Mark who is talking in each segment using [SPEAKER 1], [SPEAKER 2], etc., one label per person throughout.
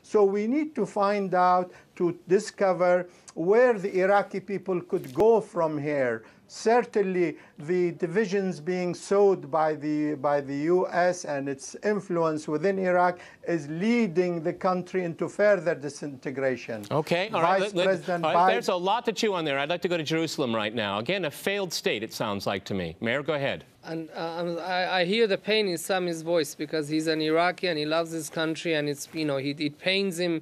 [SPEAKER 1] So we need to find out, to discover where the Iraqi people could go from here. Certainly, the divisions being sowed by the U.S. and its influence within Iraq is leading the country into further disintegration.
[SPEAKER 2] Okay, all right. There's a lot to chew on there. I'd like to go to Jerusalem right now. Again, a failed state, it sounds like to me. Meir, go ahead.
[SPEAKER 3] And I hear the pain in Sami's voice, because he's an Iraqi and he loves his country, and it's, you know, it pains him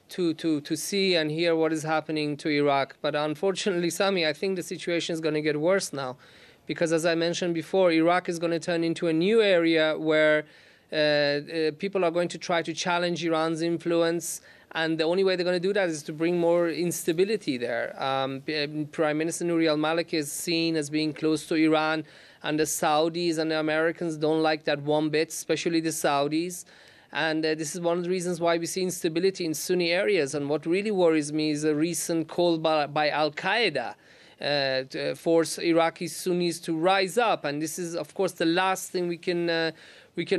[SPEAKER 3] to see and hear what is happening to Iraq. But unfortunately, Sami, I think the situation is going to get worse now, because as I mentioned before, Iraq is going to turn into a new area where people are going to try to challenge Iran's influence. And the only way they're going to do that is to bring more instability there. Prime Minister Nouri al-Maliki is seen as being close to Iran, and the Saudis and the Americans don't like that one bit, especially the Saudis. And this is one of the reasons why we see instability in Sunni areas. And what really worries me is a recent call by Al-Qaeda to force Iraqi Sunnis to rise up. And this is, of course, the last thing we can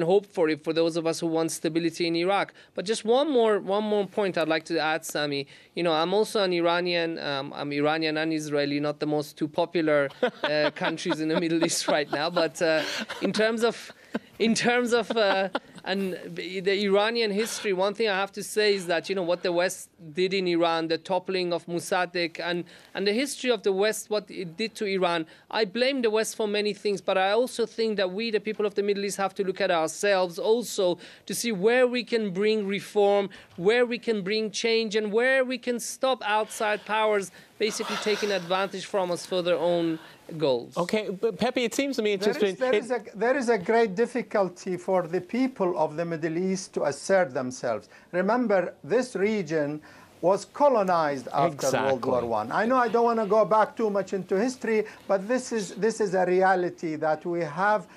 [SPEAKER 3] hope for those of us who want stability in Iraq. But just one more point I'd like to add, Sami. You know, I'm also an Iranian. I'm Iranian and Israeli, not the most two popular countries in the Middle East right now. But in terms of and the Iranian history, one thing I have to say is that, you know, what the West did in Iran, the toppling of Mossadegh, and the history of the West, what it did to Iran, I blame the West for many things, but I also think that we, the people of the Middle East, have to look at ourselves also to see where we can bring reform, where we can bring change, and where we can stop outside powers basically taking advantage from us for their own goals.
[SPEAKER 2] Okay, but Pepe, it seems to me
[SPEAKER 1] there is a great difficulty for the people of the Middle East to assert themselves. Remember, this region was colonized after World War I. I know I don't want to go back too much into history, but this is a reality, that we have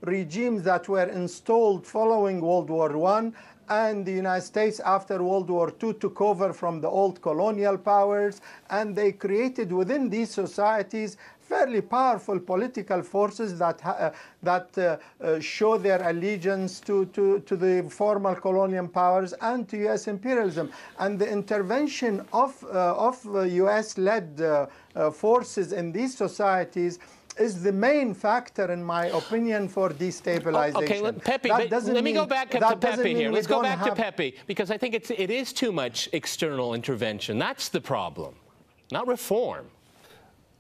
[SPEAKER 1] regimes that were installed following World War I, and the United States after World War II took over from the old colonial powers, and they created within these societies fairly powerful political forces that show their allegiance to the former colonial powers and to U.S. imperialism. And the intervention of U.S.-led forces in these societies is the main factor, in my opinion, for destabilization.
[SPEAKER 2] Okay, Pepe, let me go back to Pepe here. Let's go back to Pepe, because I think it is too much external intervention. That's the problem, not reform.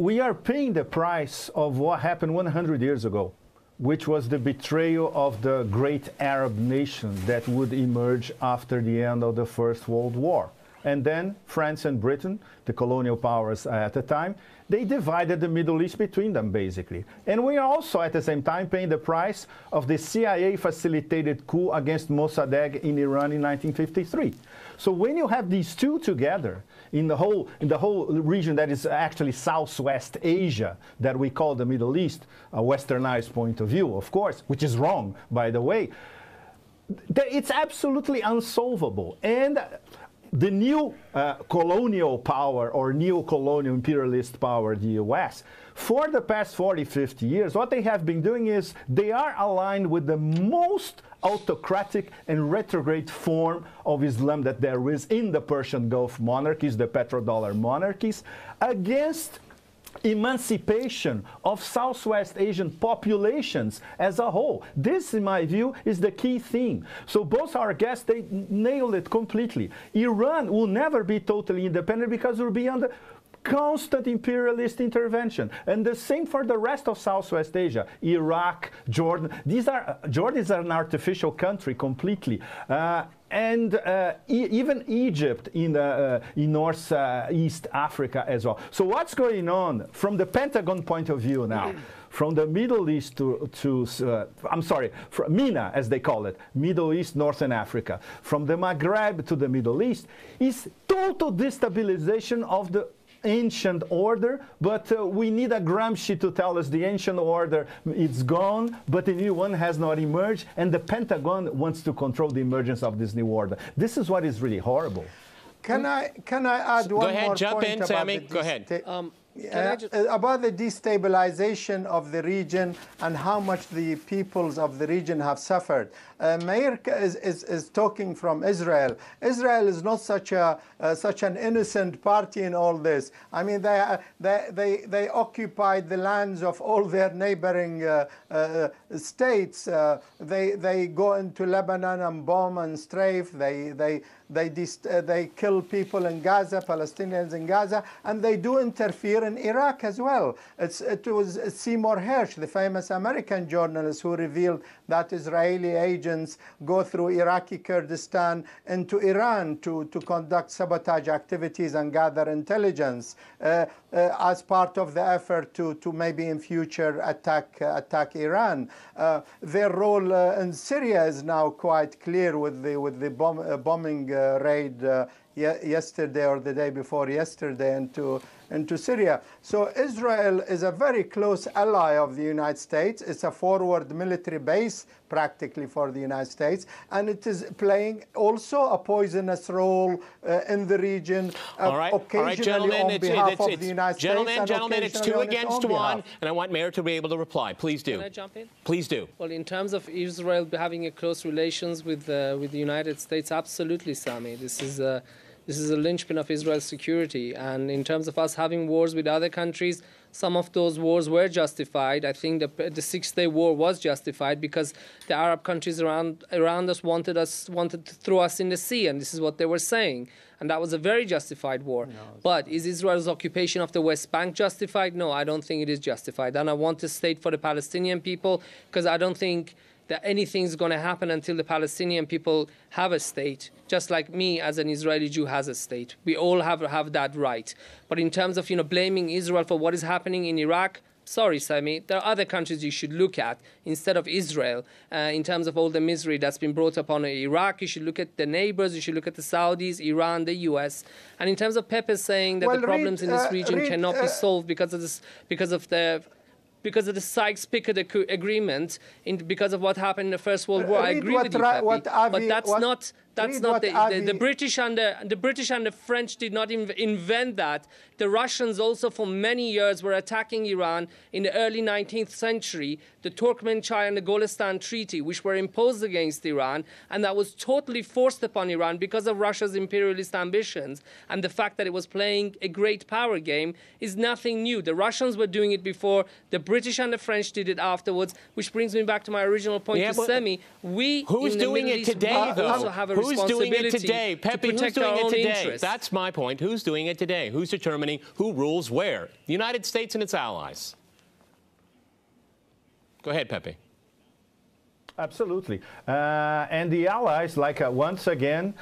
[SPEAKER 4] We are paying the price of what happened 100 years ago, which was the betrayal of the great Arab nation that would emerge after the end of the First World War. And then France and Britain, the colonial powers at the time, they divided the Middle East between them, basically. And we are also, at the same time, paying the price of the CIA-facilitated coup against Mossadegh in Iran in 1953. So when you have these two together, in the whole region that is actually Southwest Asia, that we call the Middle East, a westernized point of view, of course, which is wrong, by the way, it's absolutely unsolvable. And the new colonial power or neo-colonial imperialist power, the U.S., for the past 40, 50 years, what they have been doing is they are aligned with the most autocratic and retrograde form of Islam that there is in the Persian Gulf monarchies, the petrodollar monarchies, against emancipation of Southwest Asian populations as a whole. This, in my view, is the key theme. So both our guests, they nailed it completely. Iran will never be totally independent because it will be under constant imperialist intervention. And the same for the rest of Southwest Asia, Iraq, Jordan. Jordan is an artificial country completely. And even Egypt in Northeast Africa as well. So what's going on from the Pentagon point of view now, from the Middle East from MENA, as they call it, Middle East, Northern Africa, from the Maghreb to the Middle East, is total destabilization of the ancient order, but we need a Gramsci to tell us the ancient order is gone, but the new one has not emerged, and the Pentagon wants to control the emergence of this new order. This is what is really horrible.
[SPEAKER 1] Can I add one more point?
[SPEAKER 2] Go ahead, jump in, Sami. Go ahead.
[SPEAKER 1] about the destabilization of the region and how much the peoples of the region have suffered. Meir is talking from Israel. Israel is not such an innocent party in all this. I mean, they occupied the lands of all their neighboring states. They go into Lebanon and bomb and strafe. They kill people in Gaza, Palestinians in Gaza, and they do interfere in Iraq as well. It was Seymour Hersh, the famous American journalist, who revealed that Israeli agents go through Iraqi Kurdistan into Iran to conduct sabotage activities and gather intelligence as part of the effort to maybe in future attack Iran. Their role in Syria is now quite clear with the bombing raid yesterday or the day before yesterday into Syria. So Israel is a very close ally of the United States. It's a forward military base practically for the United States, and it is playing also a poisonous role in the region, occasionally on behalf of the United States.
[SPEAKER 2] Gentlemen, it's 2 against 1, and I want Meir to be able to reply. Please do.
[SPEAKER 3] Can I jump in?
[SPEAKER 2] Please do.
[SPEAKER 3] Well, in terms of Israel having a close relations with the United States, absolutely, Sami. This is a linchpin of Israel's security. And in terms of us having wars with other countries, some of those wars were justified. I think the Six-Day War was justified because the Arab countries around us wanted to throw us in the sea, and this is what they were saying. And that was a very justified war. No, but is Israel's occupation of the West Bank justified? No, I don't think it is justified. And I want a state for the Palestinian people because I don't think that anything's going to happen until the Palestinian people have a state, just like me as an Israeli Jew has a state. We all have that right. But in terms of blaming Israel for what is happening in Iraq, sorry, Sami, there are other countries you should look at instead of Israel. In terms of all the misery that's been brought upon Iraq, you should look at the neighbors, you should look at the Saudis, Iran, the US. And in terms of Pepe saying that the problems in this region cannot be solved because of the Sykes-Picot Agreement, because of what happened in the First World War. I agree with you, Pepe, but that's not the British and the French did not invent that. The Russians also for many years were attacking Iran in the early 19th century. The Turkmenchai and the Golestan Treaty, which were imposed against Iran, and that was totally forced upon Iran because of Russia's imperialist ambitions. And the fact that it was playing a great power game is nothing new. The Russians were doing it before. The British and the French did it afterwards, which brings me back to my original point to Sami.
[SPEAKER 2] Who's doing it today, though?
[SPEAKER 3] Also have a
[SPEAKER 2] Who's doing it today? Pepe, who's doing it today?
[SPEAKER 3] Interests.
[SPEAKER 2] That's my point. Who's doing it today? Who's determining who rules where? The United States and its allies. Go ahead, Pepe.
[SPEAKER 4] Absolutely. And the allies, like once again,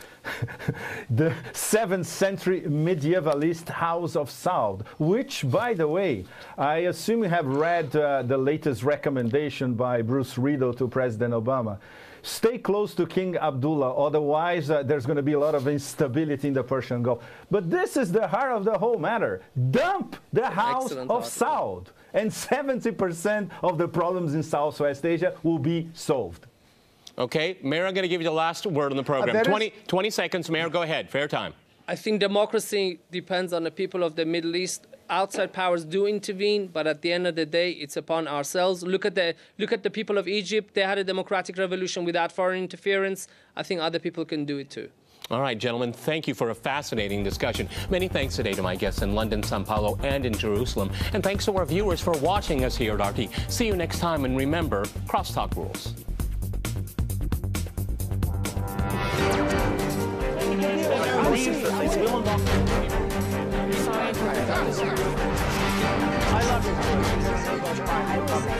[SPEAKER 4] the 7th century medievalist House of Saud, which, by the way, I assume you have read the latest recommendation by Bruce Riddle to President Obama. Stay close to King Abdullah, otherwise there's going to be a lot of instability in the Persian Gulf. But this is the heart of the whole matter. Dump the House of Saud, and 70% of the problems in Southwest Asia will be solved.
[SPEAKER 2] Okay, Meir, I'm going to give you the last word on the program. 20 seconds, Meir, go ahead. Fair time.
[SPEAKER 3] I think democracy depends on the people of the Middle East. Outside powers do intervene, but at the end of the day, it's upon ourselves. Look at the people of Egypt. They had a democratic revolution without foreign interference. I think other people can do it too.
[SPEAKER 2] All right, gentlemen, thank you for a fascinating discussion. Many thanks today to my guests in London, Sao Paulo, and in Jerusalem. And thanks to our viewers for watching us here at RT. See you next time, and remember, CrossTalk rules.
[SPEAKER 5] I love you.